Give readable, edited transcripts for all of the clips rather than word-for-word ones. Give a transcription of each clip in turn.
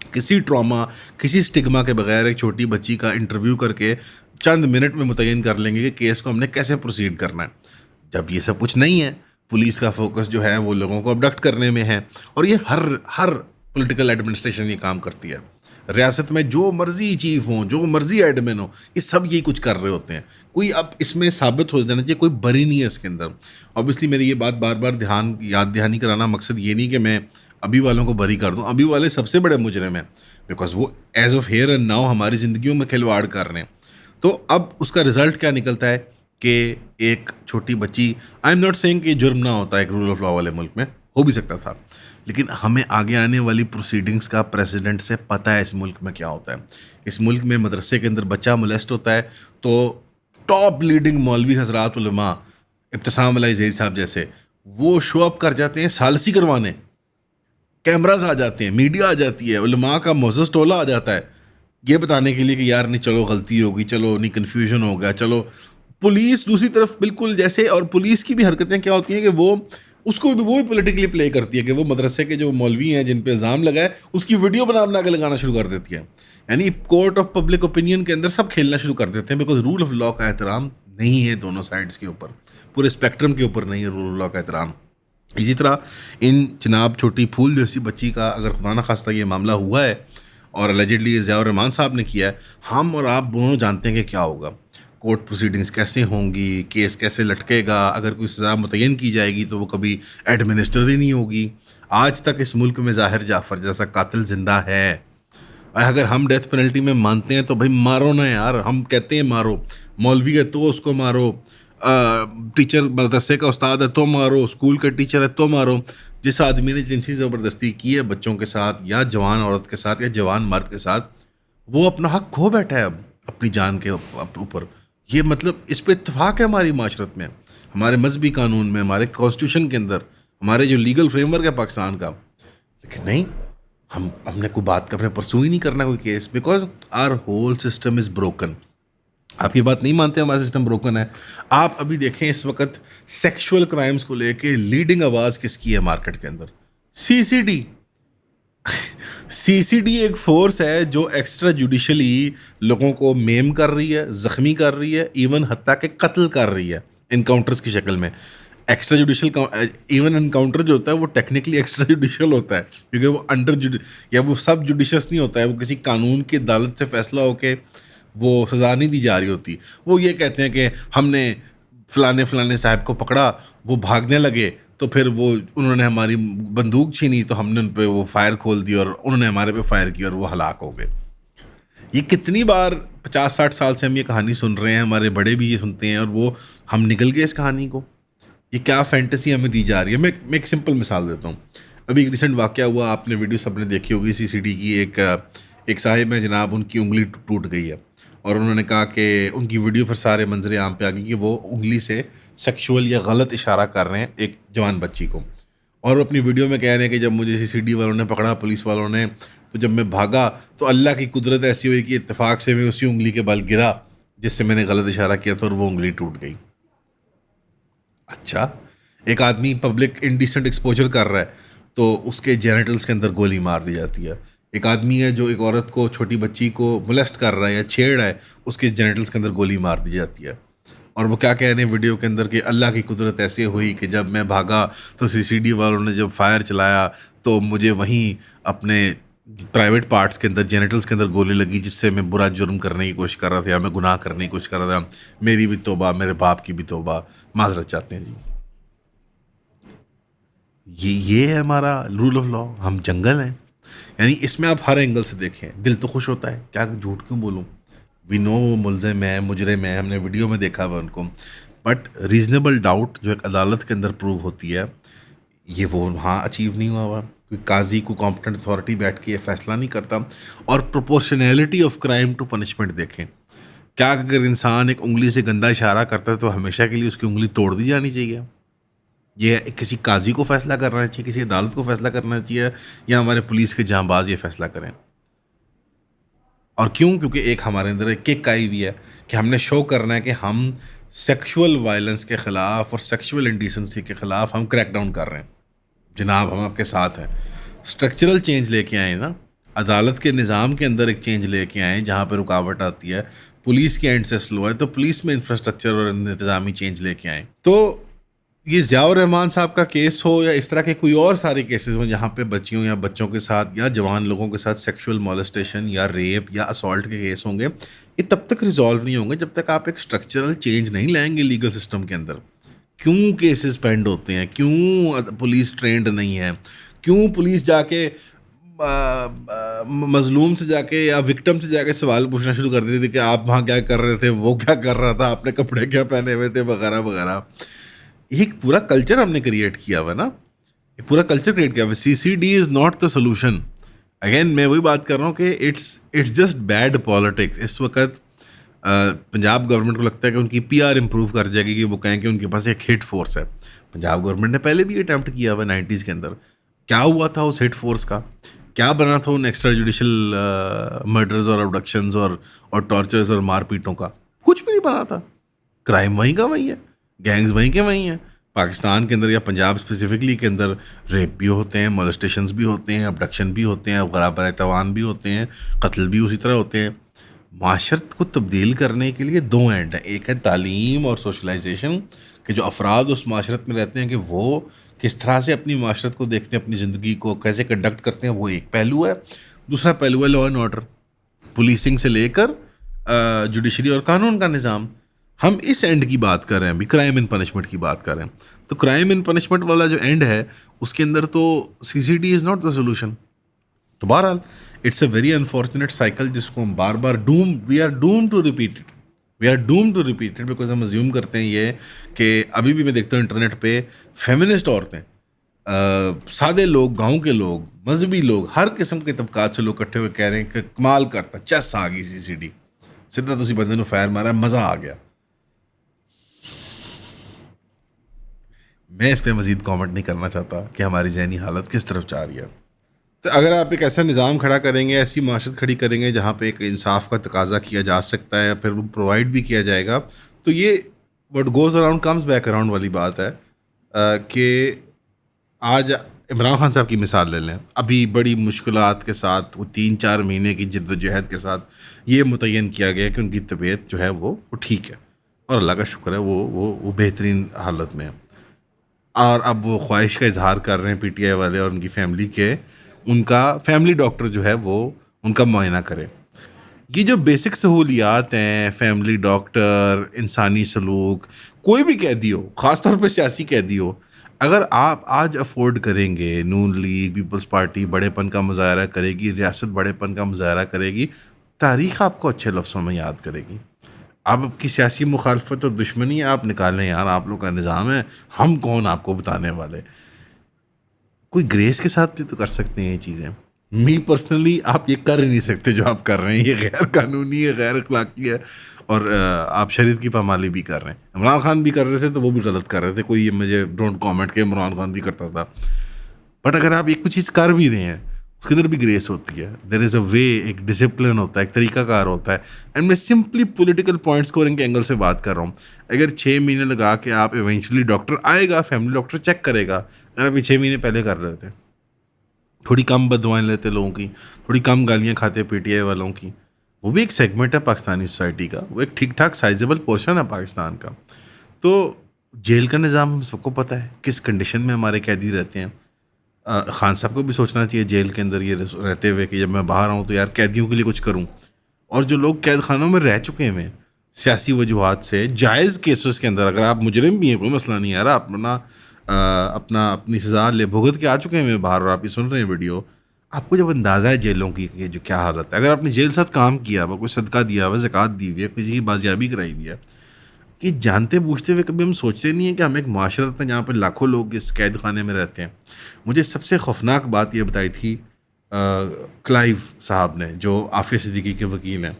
کسی ٹراما، کسی سٹگما کے بغیر ایک چھوٹی بچی کا انٹرویو کر کے چند منٹ میں متعین کر لیں گے کہ کیس کو ہم نے کیسے پروسیڈ کرنا ہے. جب یہ سب کچھ نہیں ہے، پولیس کا فوکس جو ہے وہ لوگوں کو ابڈکٹ کرنے میں ہے. اور یہ ہر پولیٹیکل ایڈمنسٹریشن یہ کام کرتی ہے. ریاست میں جو مرضی چیف ہوں، جو مرضی ایڈمن ہوں، یہ سب یہی کچھ کر رہے ہوتے ہیں. کوئی اب اس میں ثابت ہو جانا چاہیے کوئی بری نہیں ہے اس کے اندر. اوبیسلی میری یہ بات بار بار یاد دہانی کرانا مقصد یہ نہیں کہ میں ابھی والوں کو بری کر دوں. ابھی والے سب سے بڑے مجرم ہیں، بیکاز وہ as of here and now ہماری زندگیوں میں کھلواڑ کر رہے ہیں. تو اب اس کا رزلٹ کیا نکلتا ہے کہ ایک چھوٹی بچی، آئی ایم ناٹ سینگ کہ جرم نہ ہوتا ہے ایک رول آف لا والے ملک میں، ہو بھی سکتا تھا، لیکن ہمیں آگے آنے والی پروسیڈنگز کا پریزیڈنٹ سے پتہ ہے اس ملک میں کیا ہوتا ہے. اس ملک میں مدرسے کے اندر بچہ مولیسٹ ہوتا ہے تو ٹاپ لیڈنگ مولوی حضرات علماء، ابتسام علیہ زہری صاحب جیسے، وہ شو اپ کر جاتے ہیں ثالثی کروانے. کیمراز آ جاتے ہیں، میڈیا آ جاتی ہے، علماء کا معزز ٹولہ آ جاتا ہے یہ بتانے کے لیے کہ یار نہیں چلو غلطی ہوگی، چلو نہیں کنفیوژن ہو گیا، چلو. پولیس دوسری طرف بالکل جیسے، اور پولیس کی بھی حرکتیں کیا ہوتی ہیں کہ وہ اس کو وہ بھی پولیٹیکلی پلے کرتی ہے کہ وہ مدرسے کے جو مولوی ہیں جن پہ الزام لگا ہے اس کی ویڈیو بنا کے لگانا شروع کر دیتی ہے. یعنی کورٹ آف پبلک اوپینین کے اندر سب کھیلنا شروع کر دیتے ہیں، بیکاز رول آف لا کا احترام نہیں ہے دونوں سائڈس کے اوپر، پورے اسپیکٹرم کے اوپر نہیں ہے رول آف لا کا احترام. اسی طرح ان جناب چھوٹی پھول جیسی بچی کا اگر خدا نخواستہ یہ معاملہ ہوا ہے اور اللیجڈلی ضیاء الرحمان صاحب نے کیا ہے، ہم اور آپ دونوں جانتے ہیں کہ کیا ہوگا. کورٹ پروسیڈنگز کیسے ہوں گی، کیس کیسے لٹکے گا، اگر کوئی سزا متعین کی جائے گی تو وہ کبھی ایڈمنسٹر ہی نہیں ہوگی. آج تک اس ملک میں ظاہر جعفر جیسا قاتل زندہ ہے. اگر ہم ڈیتھ پینلٹی میں مانتے ہیں تو بھائی مارو نا یار، ہم کہتے ہیں مارو. مولوی ہے تو اس کو مارو، ٹیچر مدرسے کا استاد ہے تو مارو، اسکول کا ٹیچر ہے تو مارو. جس آدمی نے جنسی زبردستی کی ہے بچوں کے ساتھ یا جوان عورت کے ساتھ یا جوان مرد کے ساتھ، وہ اپنا حق کھو بیٹھا ہے اب اپنی جان کے اوپر. یہ مطلب اس پہ اتفاق ہے ہماری معاشرت میں، ہمارے مذہبی قانون میں، ہمارے کانسٹیٹیوشن کے اندر، ہمارے جو لیگل فریم ورک ہے پاکستان کا. لیکن نہیں، ہم نے کوئی بات کا اپنے پرسو ہی نہیں کرنا کوئی case, because our whole system is broken. آپ یہ بات نہیں مانتے ہمارا سسٹم بروکن ہے؟ آپ ابھی دیکھیں اس وقت سیکشول کرائمز کو لے کے لیڈنگ آواز کس کی ہے مارکیٹ کے اندر؟ سی سی ڈی. سی سی ڈی ایک فورس ہے جو ایکسٹرا جوڈیشلی لوگوں کو میم کر رہی ہے، زخمی کر رہی ہے، ایون حتیٰ کہ قتل کر رہی ہے انکاؤنٹرز کی شکل میں. ایکسٹرا جوڈیشل ایون انکاؤنٹر جو ہوتا ہے وہ ٹیکنیکلی ایکسٹرا جوڈیشل ہوتا ہے، کیونکہ وہ یا وہ سب جوڈیشس نہیں ہوتا ہے، وہ کسی قانون کی عدالت سے فیصلہ ہو کے وہ سزا نہیں دی جا رہی ہوتی. وہ یہ کہتے ہیں کہ ہم نے فلانے صاحب کو پکڑا، وہ بھاگنے لگے تو پھر وہ انہوں نے ہماری بندوق چھینی تو ہم نے ان پہ وہ فائر کھول دی اور انہوں نے ہمارے پہ فائر کی اور وہ ہلاک ہو گئے. یہ کتنی بار 50-60 سال سے ہم یہ کہانی سن رہے ہیں، ہمارے بڑے بھی یہ سنتے ہیں اور وہ ہم نکل گئے اس کہانی کو. یہ کیا فینٹیسی ہمیں دی جا رہی ہے؟ میں ایک سمپل مثال دیتا ہوں. ابھی ایک ریسنٹ واقعہ ہوا، آپ نے ویڈیو سب نے دیکھی ہوگی، سی سی ڈی کی. ایک صاحب ہے جناب، ان کی انگلی ٹوٹ گئی ہے اور انہوں نے کہا کہ ان کی ویڈیو پر سارے منظر عام پہ آ گئی کہ وہ انگلی سے سیکشول یا غلط اشارہ کر رہے ہیں ایک جوان بچی کو. اور وہ اپنی ویڈیو میں کہہ رہے ہیں کہ جب مجھے سی سی ڈی والوں نے پکڑا، پولیس والوں نے، تو جب میں بھاگا تو اللہ کی قدرت ایسی ہوئی کہ اتفاق سے میں اسی انگلی کے بل گرا جس سے میں نے غلط اشارہ کیا تھا اور وہ انگلی ٹوٹ گئی. اچھا، ایک آدمی پبلک انڈیسنٹ ایکسپوجر کر رہا ہے تو اس کے جینیٹلز کے اندر گولی مار دی جاتی ہے. ایک آدمی ہے جو ایک عورت کو، چھوٹی بچی کو مولیسٹ کر رہا ہے یا چھیڑ رہا ہے، اس کے جینیٹلز کے اندر گولی مار دی جاتی ہے. اور وہ کیا کہہ رہے ہیں ویڈیو کے اندر کہ اللہ کی قدرت ایسے ہوئی کہ جب میں بھاگا تو سی سی ڈی والوں نے جب فائر چلایا تو مجھے وہیں اپنے پرائیویٹ پارٹس کے اندر، جینیٹلز کے اندر گولی لگی، جس سے میں برا جرم کرنے کی کوشش کر رہا تھا یا میں گناہ کرنے کی کوشش کر رہا تھا. میری بھی توبہ، میرے باپ کی بھی توبہ، معذرت چاہتے ہیں جی. یہ ہے ہمارا رول آف لا. ہم جنگل ہیں. یعنی اس میں آپ ہر اینگل سے دیکھیں، دل تو خوش ہوتا ہے، کیا جھوٹ کیوں بولوں. وی نو وہ ملزم ہے، مجرم ہے، ہم نے ویڈیو میں دیکھا ہوا ان کو، بٹ ریزنیبل ڈاؤٹ جو ایک عدالت کے اندر پروو ہوتی ہے، یہ وہ وہاں اچیو نہیں ہوا ہوا. کوئی قاضی، کوئی کمپٹنٹ اتھارٹی بیٹھ کے یہ فیصلہ نہیں کرتا. اور پروپورشنیلٹی آف کرائم ٹو پنشمنٹ دیکھیں. کیا اگر انسان ایک انگلی سے گندا اشارہ کرتا ہے تو ہمیشہ کے لیے اس کی انگلی توڑ دی جانی چاہیے؟ یہ کسی قاضی کو فیصلہ کرنا چاہیے، کسی عدالت کو فیصلہ کرنا چاہیے، یا ہمارے پولیس کے جہاں باز یہ فیصلہ کریں؟ اور کیوں؟ کیونکہ ایک ہمارے اندر ایک کک آئی ہوئی ہے کہ ہم نے شو کرنا ہے کہ ہم سیکشول وائلنس کے خلاف اور سیکشول انڈیسنسی کے خلاف ہم کریک ڈاؤن کر رہے ہیں. جناب ہم آپ کے ساتھ ہیں. اسٹرکچرل چینج لے کے آئیں نا. عدالت کے نظام کے اندر ایک چینج لے کے آئیں جہاں پہ رکاوٹ آتی ہے، پولیس کی اینڈ سے سلو ہے تو پولیس میں انفراسٹرکچر اور انتظامی چینج لے کے آئیں. تو یہ ضیاء الرحمان صاحب کا کیس ہو یا اس طرح کے کوئی اور سارے کیسز ہوں جہاں پہ بچیوں یا بچوں کے ساتھ یا جوان لوگوں کے ساتھ سیکشول مولسٹیشن یا ریپ یا اسالٹ کے کیس ہوں گے، یہ تب تک ریزالو نہیں ہوں گے جب تک آپ ایک اسٹرکچرل چینج نہیں لائیں گے لیگل سسٹم کے اندر. کیوں کیسز پینڈ ہوتے ہیں؟ کیوں پولیس ٹرینڈ نہیں ہے؟ کیوں پولیس جا کے مظلوم سے جا کے یا وکٹم سے جا کے سوال پوچھنا شروع کر دیتے تھے کہ آپ وہاں کیا کر رہے تھے، وہ کیا کر رہا تھا، آپ نے کپڑے کیا پہنے ہوئے تھے، وغیرہ وغیرہ. ایک پورا کلچر ہم نے کریٹ کیا ہوا نا، ایک پورا کلچر کریٹ کیا ہوا. CCD is not the solution. Again میں وہی بات کر رہا ہوں کہ اٹس جسٹ بیڈ پالیٹکس. اس وقت پنجاب گورنمنٹ کو لگتا ہے کہ ان کی PR امپروو کر جائے گی کہ وہ کہیں کہ ان کے پاس ایک ہٹ فورس ہے. پنجاب گورنمنٹ نے پہلے بھی اٹیمپٹ کیا ہوا 90s کے اندر. کیا ہوا تھا اس ہٹ فورس کا؟ کیا بنا تھا ان ایکسٹرا جوڈیشل مرڈرز اور ابڈکشنز اور ٹارچرز اور مار پیٹوں کا؟ کچھ بھی نہیں بنا تھا. کرائم وہیں کا وہیں ہے، گینگز وہیں کے وہیں ہیں. پاکستان کے اندر یا پنجاب اسپیسیفکلی کے اندر ریپ بھی ہوتے ہیں، مولسٹیشنز بھی ہوتے ہیں، ابڈکشن بھی ہوتے ہیں، غرابۂ توان بھی ہوتے ہیں، قتل بھی اسی طرح ہوتے ہیں. معاشرت کو تبدیل کرنے کے لیے دو اینڈ ہیں. ایک ہے تعلیم اور سوشلائزیشن، کہ جو افراد اس معاشرت میں رہتے ہیں کہ وہ کس طرح سے اپنی معاشرت کو دیکھتے ہیں، اپنی زندگی کو کیسے کنڈکٹ کرتے ہیں، وہ ایک پہلو ہے. دوسرا پہلو ہے لا اینڈ آرڈر، پولیسنگ سے لے کر جوڈیشری اور قانون کا نظام. ہم اس اینڈ کی بات کر رہے ہیں، ابھی کرائم اینڈ پنشمنٹ کی بات کر رہے ہیں. تو کرائم اینڈ پنشمنٹ والا جو اینڈ ہے اس کے اندر تو CCD is not the solution. تو بہرحال it's a very unfortunate cycle جس کو ہم بار بار we are doomed to repeat it because ہم ازیوم کرتے ہیں یہ کہ ابھی بھی میں دیکھتا ہوں انٹرنیٹ پہ فیمنسٹ عورتیں، سادے لوگ، گاؤں کے لوگ، مذہبی لوگ، ہر قسم کے طبقات سے لوگ اکٹھے ہوئے کہہ رہے ہیں کہ کمال کرتا، چس آ گئی CCD، سیدھا تو اسی بندے نے فائر مارا، مزہ آ گیا. میں اس پہ مزید کامنٹ نہیں کرنا چاہتا کہ ہماری ذہنی حالت کس طرف جا رہی ہے. تو اگر آپ ایک ایسا نظام کھڑا کریں گے، ایسی معاشرت کھڑی کریں گے جہاں پہ ایک انصاف کا تقاضا کیا جا سکتا ہے، پھر وہ پرووائڈ بھی کیا جائے گا، تو یہ what goes around comes back around والی بات ہے. کہ آج عمران خان صاحب کی مثال لے لیں، ابھی بڑی مشکلات کے ساتھ وہ 3-4 مہینے کی جد و جہد کے ساتھ یہ متعین کیا گیا کہ ان کی طبیعت جو ہے وہ ٹھیک ہے، اور اللہ کا شکر ہے وہ بہترین حالت میں ہے. اور اب وہ خواہش کا اظہار کر رہے ہیں PTI والے اور ان کی فیملی کے ان کا فیملی ڈاکٹر جو ہے وہ ان کا معائنہ کرے. یہ جو بیسک سہولیات ہیں، فیملی ڈاکٹر، انسانی سلوک، کوئی بھی قیدی ہو، خاص طور پہ سیاسی قیدی ہو، اگر آپ آج افورڈ کریں گے، نون لیگ، پیپلز پارٹی بڑے پن کا مظاہرہ کرے گی، ریاست بڑے پن کا مظاہرہ کرے گی، تاریخ آپ کو اچھے لفظوں میں یاد کرے گی. آپ کی سیاسی مخالفت اور دشمنی آپ نکالیں یار، آپ لوگ کا نظام ہے، ہم کون آپ کو بتانے والے. کوئی گریس کے ساتھ بھی تو کر سکتے ہیں یہ چیزیں. می پرسنلی آپ یہ کر ہی نہیں سکتے جو آپ کر رہے ہیں، یہ غیر قانونی ہے، غیر اخلاقی ہے، اور آپ شریعت کی پامالی بھی کر رہے ہیں. عمران خان بھی کر رہے تھے تو وہ بھی غلط کر رہے تھے، کوئی مجھے ڈونٹ کامنٹ کہ عمران خان بھی کرتا تھا. بٹ اگر آپ ایک کچھ چیز کر بھی رہے ہیں اس کے اندر بھی گریس ہوتی ہے، دیر از اے وے، ایک ڈسپلن ہوتا ہے، ایک طریقہ کار ہوتا ہے. اینڈ میں سمپلی پولیٹیکل پوائنٹ اسکورنگ کے اینگل سے بات کر رہا ہوں. اگر 6 مہینے لگا کے آپ ایونچولی ڈاکٹر آئے گا، فیملی ڈاکٹر چیک کرے گا، اگر آپ 6 مہینے پہلے کر رہے تھے، تھوڑی کم بدوائیں لیتے لوگوں کی، تھوڑی کم گالیاں کھاتے PTI والوں کی، وہ بھی ایک سیگمنٹ ہے پاکستانی سوسائٹی کا، وہ ایک ٹھیک ٹھاک سائزیبل پورشن ہے پاکستان کا. تو جیل کا نظام ہم سب کو پتہ ہے کس کنڈیشن میں ہمارے قیدی رہتے ہیں. خان صاحب کو بھی سوچنا چاہیے جیل کے اندر یہ رہتے ہوئے کہ جب میں باہر آؤں تو یار قیدیوں کے لیے کچھ کروں. اور جو لوگ قید خانوں میں رہ چکے ہیں سیاسی وجوہات سے، جائز کیسز کے اندر، اگر آپ مجرم بھی ہیں کوئی مسئلہ نہیں، یار آپ اپنی سزا لے بھگت کے آ چکے ہیں باہر اور آپ یہ سن رہے ہیں ویڈیو، آپ کو جب اندازہ ہے جیلوں کی کہ جو کیا حالت ہے، اگر آپ نے جیل ساتھ کام کیا ہوا، کوئی صدقہ دیا ہوا، زکوٰۃ دی ہوئی ہے، کسی کی بازیابی کرائی ہوئی ہے، کہ جانتے بوجھتے ہوئے کبھی ہم سوچتے نہیں ہیں کہ ہم ایک معاشرت ہیں جہاں پہ لاکھوں لوگ اس قید خانے میں رہتے ہیں. مجھے سب سے خوفناک بات یہ بتائی تھی کلائیو صاحب نے، جو عافیہ صدیقی کے وکیل ہیں.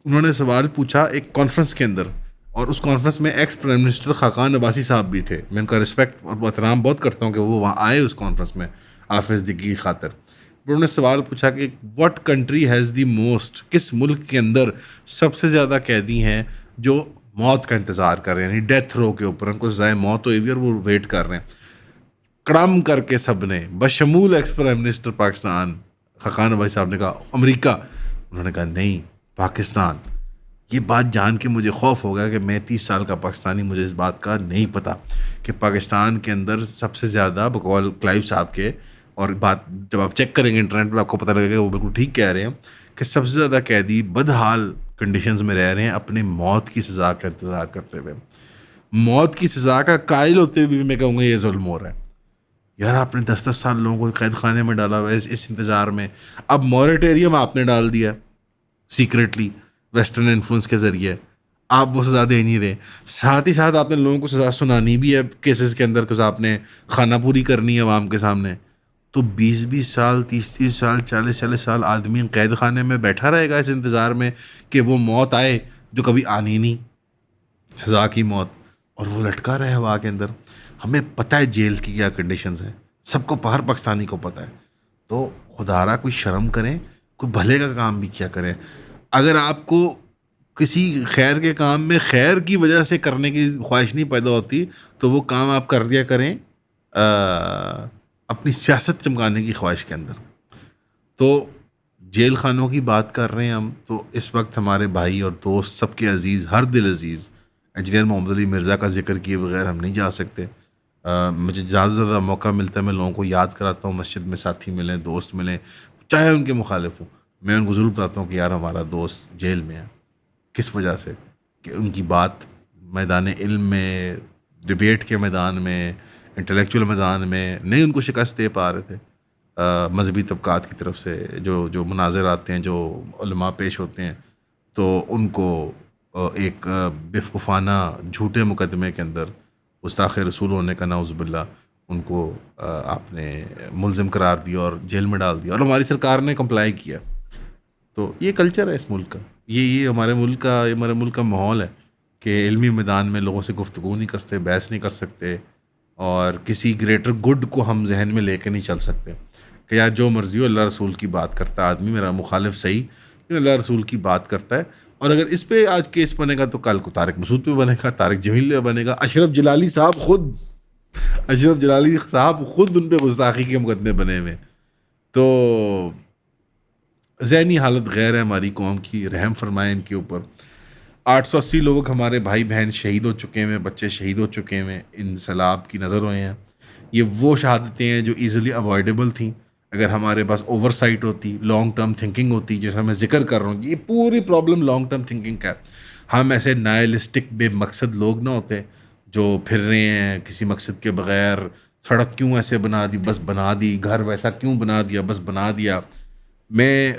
انہوں نے سوال پوچھا ایک کانفرنس کے اندر، اور اس کانفرنس میں ex prime minister Khaqan Abbasi صاحب بھی تھے. میں ان کا رسپیکٹ اور احترام بہت کرتا ہوں کہ وہ وہاں آئے اس کانفرنس میں عافیہ صدیقی کی خاطر. انہوں نے سوال پوچھا کہ what country has the most, کس ملک کے اندر سب سے زیادہ قیدی ہیں جو موت کا انتظار کر رہے ہیں، یعنی ڈیتھ رو کے اوپر ان کو سزائے موت ہوئی ہوئی اور وہ ویٹ کر رہے ہیں. کڑم کر کے سب نے بشمول ex prime minister Pakistan Khaqan بھائی صاحب نے کہا امریکہ، انہوں نے کہا نہیں، پاکستان۔ یہ بات جان کے مجھے خوف ہو گیا کہ میں 30 سال کا پاکستانی، مجھے اس بات کا نہیں پتہ کہ پاکستان کے اندر سب سے زیادہ بقول کلائیو صاحب کے، اور بات جب آپ چیک کریں گے انٹرنیٹ پہ آپ کو پتہ لگے گا وہ بالکل ٹھیک کہہ رہے ہیں کہ سب سے زیادہ قیدی بدحال کنڈیشنز میں رہ رہے ہیں اپنے موت کی سزا کا انتظار کرتے ہوئے۔ موت کی سزا کا قائل ہوتے ہوئے بھی میں کہوں گا یہ ظلم ہو رہا ہے۔ یار آپ نے 10 10 سال لوگوں کو قید خانے میں ڈالا ہوا ہے اس انتظار میں، اب موریٹیریم آپ نے ڈال دیا سیکریٹلی ویسٹرن انفلوئنس کے ذریعے، آپ وہ سزا دے نہیں رہے، ساتھ ہی ساتھ آپ نے لوگوں کو سزا سنانی بھی ہے کیسز کے اندر کہ آپ نے خانہ پوری کرنی ہے عوام کے سامنے، تو 20 20 سال 30 30 سال 40 40 سال آدمی قید خانے میں بیٹھا رہے گا اس انتظار میں کہ وہ موت آئے جو کبھی آنی نہیں، سزا کی موت، اور وہ لٹکا رہے ہوا کے اندر۔ ہمیں پتہ ہے جیل کی کیا کنڈیشنز ہیں، سب کو، ہر پاکستانی کو پتہ ہے، تو خدا را کوئی شرم کریں، کوئی بھلے کا کام بھی کیا کریں۔ اگر آپ کو کسی خیر کے کام میں خیر کی وجہ سے کرنے کی خواہش نہیں پیدا ہوتی تو وہ کام آپ کر دیا کریں اپنی سیاست چمکانے کی خواہش کے اندر۔ تو جیل خانوں کی بات کر رہے ہیں ہم، تو اس وقت ہمارے بھائی اور دوست سب کے عزیز، ہر دل عزیز انجینئر محمد علی مرزا کا ذکر کیے بغیر ہم نہیں جا سکتے۔ مجھے زیادہ سے زیادہ موقع ملتا ہے میں لوگوں کو یاد کراتا ہوں، مسجد میں ساتھی ملیں، دوست ملیں، چاہے ان کے مخالف ہوں، میں ان کو ضرور بتاتا ہوں کہ یار ہمارا دوست جیل میں ہے، کس وجہ سے کہ ان کی بات میدان علم میں، ڈبیٹ کے میدان میں، انٹلیکچوئل میدان میں نہیں ان کو شکست دے پا رہے تھے۔ مذہبی طبقات کی طرف سے جو مناظر آتے ہیں، جو علماء پیش ہوتے ہیں، تو ان کو ایک بیوقوفانہ جھوٹے مقدمے کے اندر گستاخ رسول ہونے کا نعوذ باللہ ان کو آپ نے ملزم قرار دیا اور جیل میں ڈال دیا، اور ہماری سرکار نے کمپلائی کیا۔ تو یہ کلچر ہے اس ملک کا، یہ ہمارے ملک کا ماحول ہے کہ علمی میدان میں لوگوں سے گفتگو نہیں کر سکتے، بحث نہیں کر سکتے، اور کسی گریٹر گڈ کو ہم ذہن میں لے کے نہیں چل سکتے کہ یار جو مرضی ہو، اللہ رسول کی بات کرتا ہے آدمی، میرا مخالف صحیح، اللہ رسول کی بات کرتا ہے۔ اور اگر اس پہ آج کیس بنے گا تو کل کو طارق مسعود پہ بنے گا، طارق جمیل پہ بنے گا، اشرف جلالی صاحب خود ان پہ گستاخی کے مقدمے بنے ہوئے۔ تو ذہنی حالت غیر ہے ہماری قوم کی، رحم فرمائیں ان کے اوپر۔ 880 لوگ ہمارے بھائی بہن شہید ہو چکے ہیں، بچے شہید ہو چکے ہیں، ان سیلاب کی نظر ہوئے ہیں۔ یہ وہ شہادتیں ہیں جو ایزیلی اوائڈیبل تھیں اگر ہمارے پاس اوور سائٹ ہوتی، لانگ ٹرم تھنکنگ ہوتی، جیسا میں ذکر کر رہا ہوں۔ یہ پوری پرابلم لانگ ٹرم تھنکنگ کا ہے۔ ہم ایسے نائلسٹک بے مقصد لوگ نہ ہوتے جو پھر رہے ہیں کسی مقصد کے بغیر، سڑک کیوں ایسے بنا دی، بس بنا دی، گھر ویسا کیوں بنا دیا، بس بنا دیا۔ میں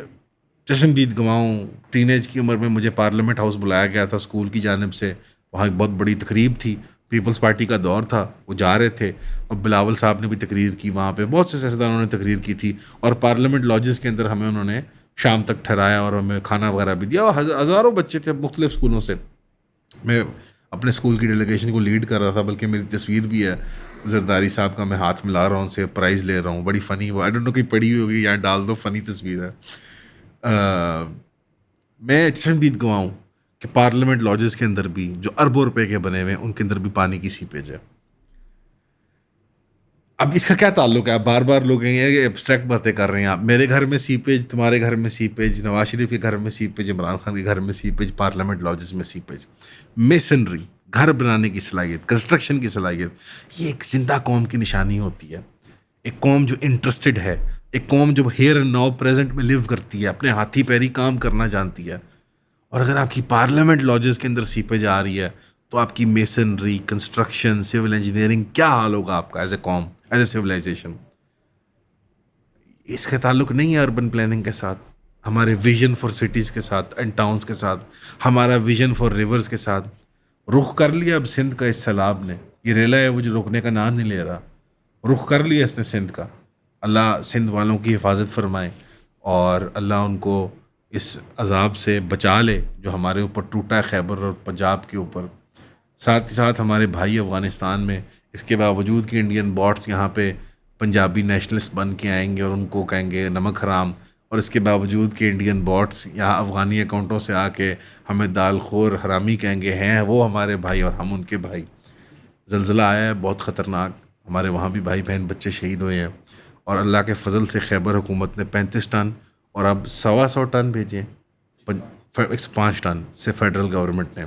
چشمدید گواہوں، ٹین ایج کی عمر میں مجھے پارلیمنٹ ہاؤس بلایا گیا تھا اسکول کی جانب سے، وہاں ایک بہت بڑی تقریب تھی، پیپلز پارٹی کا دور تھا، وہ جا رہے تھے، اور بلاول صاحب نے بھی تقریر کی وہاں پہ، بہت سے سیاستدانوں نے تقریر کی تھی، اور پارلیمنٹ لاجز کے اندر ہمیں انہوں نے شام تک ٹھہرایا اور ہمیں کھانا وغیرہ بھی دیا، اور ہزاروں بچے تھے مختلف اسکولوں سے۔ میں اپنے اسکول کی ڈیلیگیشن کو لیڈ کر رہا تھا، بلکہ میری تصویر بھی ہے زرداری صاحب کا، میں ہاتھ ملا رہا ہوں، ان سے پرائز لے رہا ہوں، بڑی فنی، وہ آئی ڈونٹ نو کہ پڑھی ہوئی ہوگی، یہاں ڈال دو، فنی تصویر ہے۔ میں چشمدید گواہ ہوں کہ پارلیمنٹ لاجز کے اندر بھی جو اربوں روپے کے بنے ہوئے ہیں ان کے اندر بھی پانی کی سیپیج ہے۔ اب اس کا کیا تعلق ہے؟ آپ بار بار لوگ کہیں گے کہ ایبسٹریکٹ باتیں کر رہے ہیں آپ، میرے گھر میں سیپیج، تمہارے گھر میں سیپیج، نواز شریف کے گھر میں سیپیج، عمران خان کے گھر میں سیپیج، پارلیمنٹ لاجز میں سیپیج، میسنری، گھر بنانے کی صلاحیت، کنسٹرکشن کی صلاحیت، یہ ایک زندہ قوم کی نشانی ہوتی ہے۔ ایک قوم جو انٹرسٹڈ ہے، ایک قوم جو ہیئر اینڈ ناؤ پریزنٹ میں لیو کرتی ہے، اپنے ہاتھی پیری کام کرنا جانتی ہے۔ اور اگر آپ کی پارلیمنٹ لاجز کے اندر سیپیج آ رہی ہے تو آپ کی میسنری، کنسٹرکشن، سول انجینئرنگ کیا حال ہوگا آپ کا ایز اے قوم، ایز اے سویلائزیشن۔ اس کا تعلق نہیں ہے اربن پلاننگ کے ساتھ، ہمارے ویژن فار سٹیز کے ساتھ اینڈ ٹاؤنس کے ساتھ، ہمارا ویژن فار ریورز کے ساتھ۔ رخ کر لیا اب سندھ کا اس سیلاب نے، یہ ریلا ہے وہ جو رکنے کا نام نہیں لے رہا، رخ کر لیا اس نے سندھ کا۔ اللہ سندھ والوں کی حفاظت فرمائے، اور اللہ ان کو اس عذاب سے بچا لے جو ہمارے اوپر ٹوٹا ہے، خیبر اور پنجاب کے اوپر۔ ساتھ ہی ساتھ ہمارے بھائی افغانستان میں، اس کے باوجود کہ انڈین باٹس یہاں پہ پنجابی نیشنلسٹ بن کے آئیں گے اور ان کو کہیں گے نمک حرام، اور اس کے باوجود کہ انڈین باٹس یہاں افغانی اکاؤنٹوں سے آ کے ہمیں دال خور حرامی کہیں گے، ہیں وہ ہمارے بھائی اور ہم ان کے بھائی۔ زلزلہ آیا ہے بہت خطرناک، ہمارے وہاں بھی بھائی بہن بچے شہید ہوئے ہیں، اور اللہ کے فضل سے خیبر حکومت نے 35 ٹن اور اب 125 ٹن بھیجے، 105 ٹن سے فیڈرل گورنمنٹ نے۔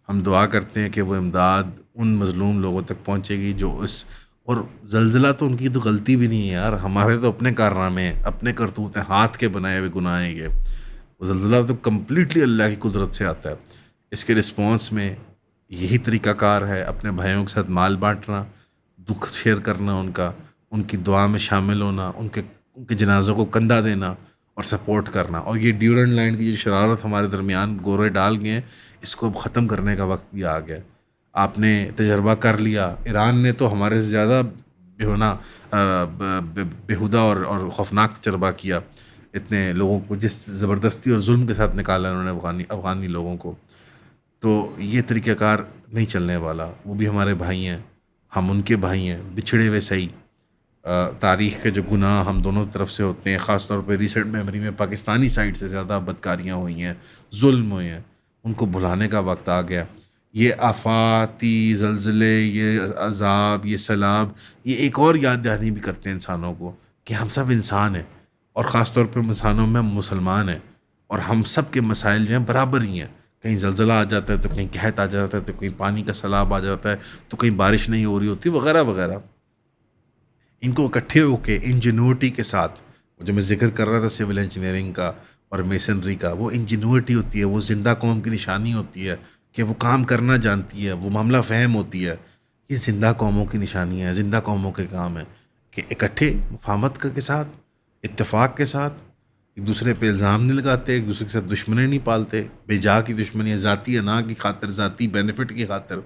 ہم دعا کرتے ہیں کہ وہ امداد ان مظلوم لوگوں تک پہنچے گی جو اس، اور زلزلہ تو ان کی تو غلطی بھی نہیں ہے یار، ہمارے تو اپنے کارنامے ہیں، اپنے کرتوت ہیں، ہاتھ کے بنائے ہوئے گناہ ہیں یہ۔ وہ زلزلہ تو کمپلیٹلی اللہ کی قدرت سے آتا ہے۔ اس کے رسپانس میں یہی طریقہ کار ہے، اپنے بھائیوں کے ساتھ مال بانٹنا، دکھ شیئر کرنا ان کا، ان کی دعا میں شامل ہونا، ان کے جنازوں کو کندھا دینا اور سپورٹ کرنا۔ اور یہ ڈیورنڈ لائن کی جو شرارت ہمارے درمیان گورے ڈال گئے ہیں، اس کو اب ختم کرنے کا وقت بھی آ گیا۔ آپ نے تجربہ کر لیا، ایران نے تو ہمارے سے زیادہ بےہنا بےہودہ اور خوفناک تجربہ کیا، اتنے لوگوں کو جس زبردستی اور ظلم کے ساتھ نکالا انہوں نے افغانی لوگوں کو۔ تو یہ طریقہ کار نہیں چلنے والا، وہ بھی ہمارے بھائی ہیں، ہم ان کے بھائی ہیں، بچھڑے ہوئے صحیح۔ تاریخ کے جو گناہ ہم دونوں طرف سے ہوتے ہیں، خاص طور پہ ریسنٹ میموری میں پاکستانی سائڈ سے زیادہ بدکاریاں ہوئی ہیں، ظلم ہوئے ہیں، ان کو بھلانے کا وقت آ گیا۔ یہ آفاتی زلزلے، یہ عذاب، یہ سیلاب، یہ ایک اور یاد دہانی بھی کرتے ہیں انسانوں کو کہ ہم سب انسان ہیں، اور خاص طور پہ انسانوں میں ہم مسلمان ہیں، اور ہم سب کے مسائل جو ہیں برابر ہی ہیں۔ کہیں زلزلہ آ جاتا ہے تو کہیں قحط آ جاتا ہے، تو کہیں پانی کا سیلاب آ جاتا ہے، تو کہیں بارش نہیں ہو رہی ہوتی، وغیرہ وغیرہ۔ ان کو اکٹھے ہو کے انجینوٹی کے ساتھ، جو میں ذکر کر رہا تھا سول انجینئرنگ کا اور میسنری کا، وہ انجینوٹی ہوتی ہے، وہ زندہ قوم کی نشانی ہوتی ہے کہ وہ کام کرنا جانتی ہے، وہ معاملہ فہم ہوتی ہے۔ یہ زندہ قوموں کی نشانی ہے، زندہ قوموں کے کام ہے کہ اکٹھے مفاہمت کے ساتھ، اتفاق کے ساتھ، ایک دوسرے پہ الزام نہیں لگاتے، ایک دوسرے کے ساتھ دشمنی نہیں پالتے، بے جا کی دشمنی ہے، ذاتی انا کی خاطر، ذاتی بینیفٹ کی خاطر،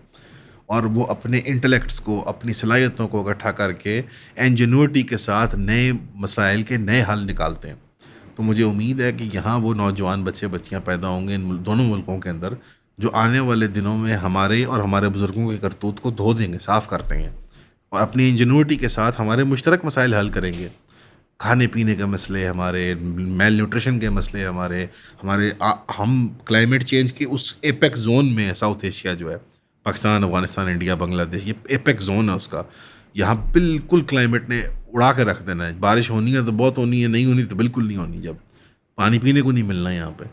اور وہ اپنے انٹلیکٹس کو، اپنی صلاحیتوں کو اکٹھا کر کے انجینوٹی کے ساتھ نئے مسائل کے نئے حل نکالتے ہیں۔ تو مجھے امید ہے کہ یہاں وہ نوجوان بچے بچیاں پیدا ہوں گے ان دونوں ملکوں کے اندر، جو آنے والے دنوں میں ہمارے اور ہمارے بزرگوں کے کرتوت کو دھو دیں گے، صاف کر دیں گے، اور اپنی انجینوٹی کے ساتھ ہمارے مشترک مسائل حل کریں گے۔ کھانے پینے کے مسئلے ہمارے، میل نیوٹریشن کے مسئلے ہمارے ہم کلائمیٹ چینج کے اس ایپیک زون میں ہیں، ساؤتھ ایشیا جو ہے، پاکستان، افغانستان، انڈیا، بنگلہ دیش، یہ ایپیک زون ہے اس کا۔ یہاں بالکل کلائمیٹ نے اڑا کے رکھ دینا ہے، بارش ہونی ہے تو بہت ہونی ہے، نہیں ہونی تو بالکل نہیں ہونی، جب پانی پینے کو نہیں ملنا یہاں پہ۔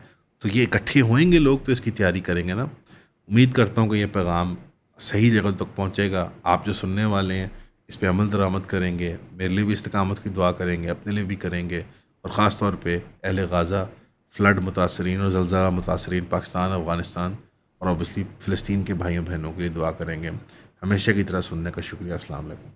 تو یہ اکٹھے ہوئیں گے لوگ تو اس کی تیاری کریں گے نا۔ امید کرتا ہوں کہ یہ پیغام صحیح جگہ تک پہنچے گا، آپ جو سننے والے ہیں اس پہ عمل درآمد کریں گے، میرے لیے بھی استقامت کی دعا کریں گے، اپنے لیے بھی کریں گے، اور خاص طور پہ اہل غازہ، فلڈ متاثرین اور زلزلہ متاثرین پاکستان، افغانستان اور اوبیسلی فلسطین کے بھائیوں بہنوں کے لیے دعا کریں گے۔ ہمیشہ کی طرح سننے کا شکریہ۔ السلام علیکم۔